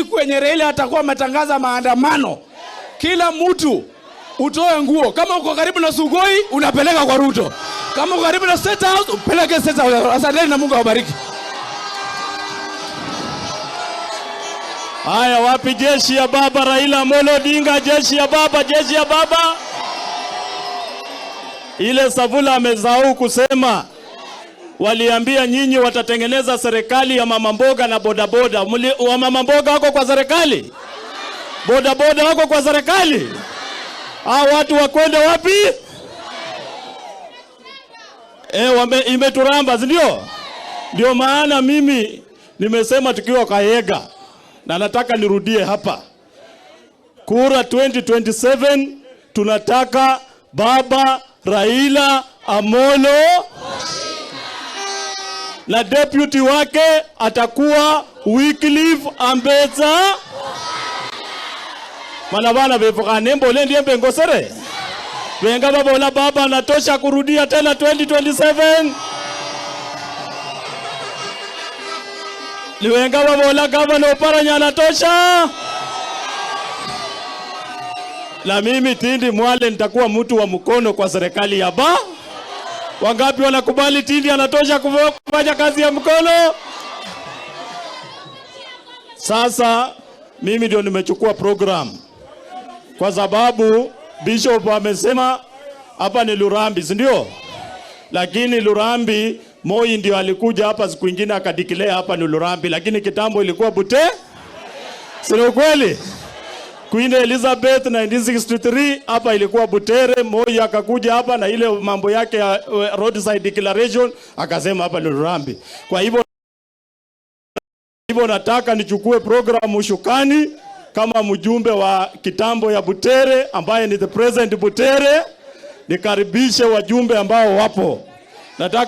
siku yenye Raila atakuwa ametangaza maandamano, kila mtu utoe nguo. Kama uko karibu na Sugoi, unapeleka kwa Ruto. Kama uko karibu na State House, upeleke State House. Asanteni na Mungu awabariki. Haya, wapi jeshi ya baba Raila Amolo Odinga? Jeshi ya baba, jeshi ya baba. Ile Savula amesahau kusema, waliambia nyinyi watatengeneza serikali ya mama mboga na bodaboda. Wa mama mboga wako kwa serikali? Bodaboda wako kwa serikali? Hao watu wakwende wapi? Imeturamba, ndio? Ndio maana mimi nimesema tukiwa Kayega, na nataka nirudie hapa. Kura 2027 tunataka baba Raila Amolo, na deputy wake atakuwa Wycliffe Ambetsa. Manabana befuka nembo lendi embe ngosere. Wenga babola baba anatosha kurudia tena 2027. Liwenga babola gavana Oparanya anatosha. La mimi Tindi Mwale nitakuwa mtu wa mkono kwa serikali ya ba. Wangapi wanakubali Tindi anatosha kufanya kazi ya mkono? Sasa mimi ndio nimechukua program, kwa sababu Bishop amesema hapa ni Lurambi, si ndio? Lakini Lurambi, Moi ndio alikuja hapa siku nyingine akadeclare hapa ni Lurambi, lakini kitambo ilikuwa Butere. Sio kweli? Queen Elizabeth 1963 hapa ilikuwa Butere. Moi akakuja hapa na ile mambo yake ya roadside declaration akasema hapa ni Lurambi. Kwa hivyo nataka nichukue program ushukani kama mjumbe wa kitambo ya Butere ambaye ni the president Butere, nikaribishe wajumbe ambao wapo. Nataka